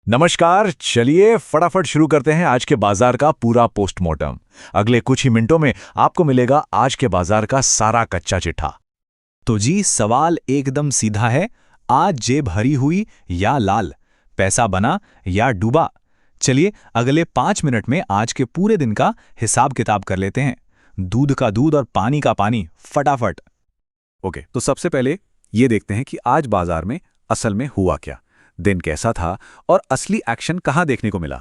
नमस्कार। चलिए फटाफट शुरू करते हैं आज के बाजार का पूरा पोस्टमार्टम। अगले कुछ ही मिनटों में आपको मिलेगा आज के बाजार का सारा कच्चा चिट्ठा। तो जी सवाल एकदम सीधा है। आज जेब हरी हुई या लाल, पैसा बना या डूबा? चलिए अगले 5 मिनट में आज के पूरे दिन का हिसाब किताब कर लेते हैं। दूध का दूध और पानी का पानी, फटाफट। ओके, तो सबसे पहले ये देखते हैं कि आज बाजार में असल में हुआ क्या, दिन कैसा था और असली एक्शन कहाँ देखने को मिला।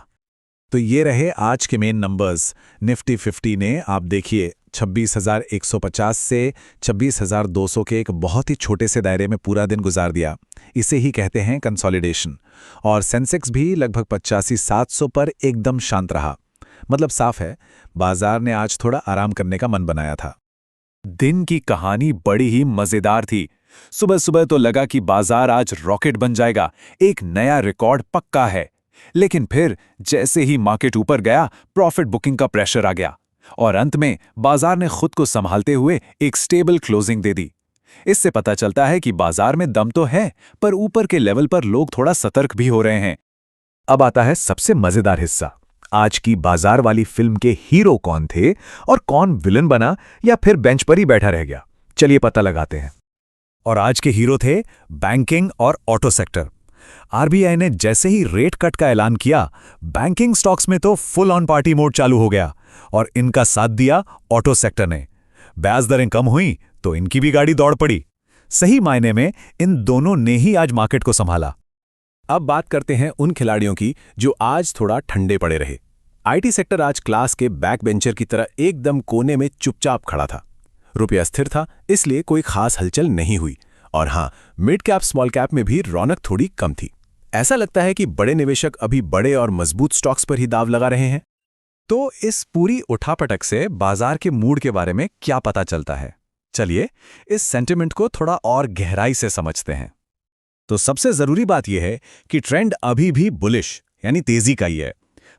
तो ये रहे आज के मेन नंबर्स। निफ्टी 50 ने आप देखिए 26,150 से 26,200 के एक बहुत ही छोटे से दायरे में पूरा दिन गुजार दिया। इसे ही कहते हैं कंसोलिडेशन। और सेंसेक्स भी लगभग 85,700 पर एकदम शांत रहा। मतलब साफ है, बाजार ने आज थोड़ा आराम करने का मन बनाया था। दिन की कहानी बड़ी ही मजेदार थी। सुबह सुबह तो लगा कि बाजार आज रॉकेट बन जाएगा, एक नया रिकॉर्ड पक्का है। लेकिन फिर जैसे ही मार्केट ऊपर गया, प्रॉफिट बुकिंग का प्रेशर आ गया और अंत में बाजार ने खुद को संभालते हुए एक स्टेबल क्लोजिंग दे दी। इससे पता चलता है कि बाजार में दम तो है, पर ऊपर के लेवल पर लोग थोड़ा सतर्क भी हो रहे हैं। अब आता है सबसे मजेदार हिस्सा। आज की बाजार वाली फिल्म के हीरो कौन थे और कौन विलन बना या फिर बेंच पर ही बैठा रह गया? चलिए पता लगाते हैं। और आज के हीरो थे बैंकिंग और ऑटो सेक्टर। आरबीआई ने जैसे ही रेट कट का ऐलान किया, बैंकिंग स्टॉक्स में तो फुल ऑन पार्टी मोड चालू हो गया और इनका साथ दिया ऑटो सेक्टर ने। ब्याज दरें कम हुई तो इनकी भी गाड़ी दौड़ पड़ी। सही मायने में इन दोनों ने ही आज मार्केट को संभाला। अब बात करते हैं उन खिलाड़ियों की जो आज थोड़ा ठंडे पड़े रहे। आईटी सेक्टर आज क्लास के बैक बेंचर की तरह एकदम कोने में चुपचाप खड़ा था। रुपया स्थिर था, इसलिए कोई खास हलचल नहीं हुई। और हाँ, मिड कैप स्मॉल कैप में भी रौनक थोड़ी कम थी। ऐसा लगता है कि बड़े निवेशक अभी बड़े और मजबूत स्टॉक्स पर ही दाव लगा रहे हैं। तो इस पूरी उठापटक से बाजार के मूड के बारे में क्या पता चलता है? चलिए इस सेंटिमेंट को थोड़ा और गहराई से समझते हैं। तो सबसे जरूरी बात यह है कि ट्रेंड अभी भी बुलिश यानी तेजी का ही है।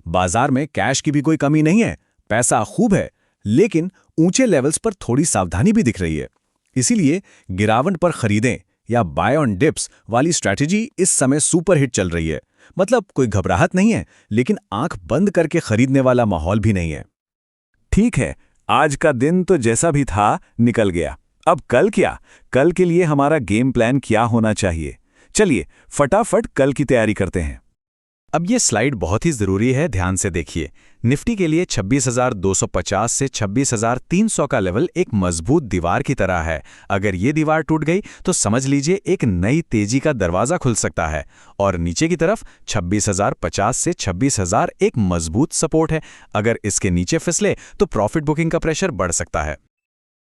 बाजार में कैश की भी कोई कमी नहीं है, पैसा खूब है, लेकिन ऊंचे लेवल्स पर थोड़ी सावधानी भी दिख रही है। इसीलिए गिरावट पर खरीदें या बाय ऑन डिप्स वाली स्ट्रैटेजी इस समय सुपर हिट चल रही है। मतलब कोई घबराहट नहीं है, लेकिन आंख बंद करके खरीदने वाला माहौल भी नहीं है। ठीक है, आज का दिन तो जैसा भी था निकल गया। अब कल क्या? कल के लिए हमारा गेम प्लान क्या होना चाहिए? चलिए फटाफट कल की तैयारी करते हैं। अब ये स्लाइड बहुत ही जरूरी है, ध्यान से देखिए। निफ्टी के लिए 26,250 से 26,300 का लेवल एक मजबूत दीवार की तरह है। अगर ये दीवार टूट गई तो समझ लीजिए एक नई तेजी का दरवाजा खुल सकता है। और नीचे की तरफ 26,050 से 26,000 एक मजबूत सपोर्ट है। अगर इसके नीचे फिसले तो प्रॉफिट बुकिंग का प्रेशर बढ़ सकता है।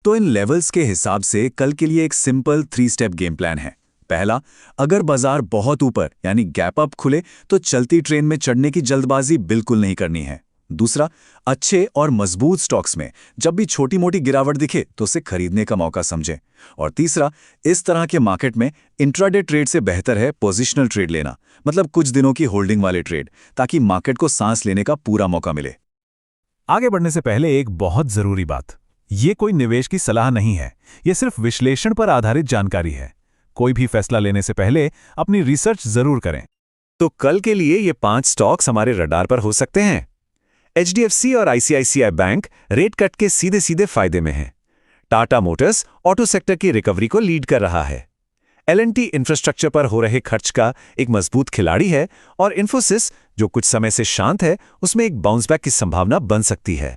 तो इन लेवल्स के हिसाब से कल के लिए एक सिंपल 3 स्टेप गेम प्लान है। पहला, अगर बाजार बहुत ऊपर यानी गैप अप खुले तो चलती ट्रेन में चढ़ने की जल्दबाजी बिल्कुल नहीं करनी है। दूसरा, अच्छे और मजबूत स्टॉक्स में जब भी छोटी मोटी गिरावट दिखे तो उसे खरीदने का मौका समझें। और तीसरा, इस तरह के मार्केट में इंट्राडे ट्रेड से बेहतर है पोजिशनल ट्रेड लेना, मतलब कुछ दिनों की होल्डिंग वाले ट्रेड, ताकि मार्केट को सांस लेने का पूरा मौका मिले। आगे बढ़ने से पहले एक बहुत जरूरी बात, ये कोई निवेश की सलाह नहीं है, ये सिर्फ विश्लेषण पर आधारित जानकारी है। कोई भी फैसला लेने से पहले अपनी रिसर्च जरूर करें। तो कल के लिए ये 5 स्टॉक्स हमारे रडार पर हो सकते हैं। एचडीएफसी और आईसीआईसीआई बैंक रेट कट के सीधे सीधे फायदे में हैं। टाटा मोटर्स ऑटो सेक्टर की रिकवरी को लीड कर रहा है। एल&टी इंफ्रास्ट्रक्चर पर हो रहे खर्च का एक मजबूत खिलाड़ी है। और इन्फोसिस, जो कुछ समय से शांत है, उसमें एक बाउंस बैक की संभावना बन सकती है।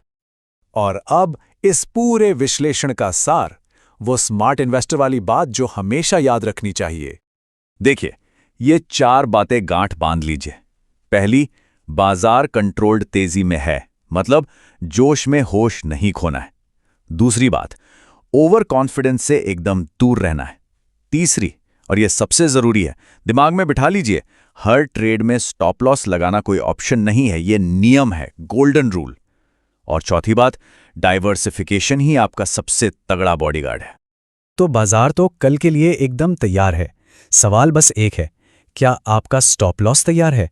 और अब इस पूरे विश्लेषण का सार, वो स्मार्ट इन्वेस्टर वाली बात जो हमेशा याद रखनी चाहिए। देखिए, ये 4 बातें गांठ बांध लीजिए। पहली, बाजार कंट्रोल्ड तेजी में है, मतलब जोश में होश नहीं खोना है। दूसरी बात, ओवर कॉन्फिडेंस से एकदम दूर रहना है। तीसरी, और यह सबसे जरूरी है, दिमाग में बिठा लीजिए, हर ट्रेड में स्टॉप लॉस लगाना कोई ऑप्शन नहीं है, यह नियम है, गोल्डन रूल। और चौथी बात, डाइवर्सिफिकेशन ही आपका सबसे तगड़ा बॉडीगार्ड है। तो बाजार तो कल के लिए एकदम तैयार है। सवाल बस एक है, क्या आपका स्टॉप लॉस तैयार है?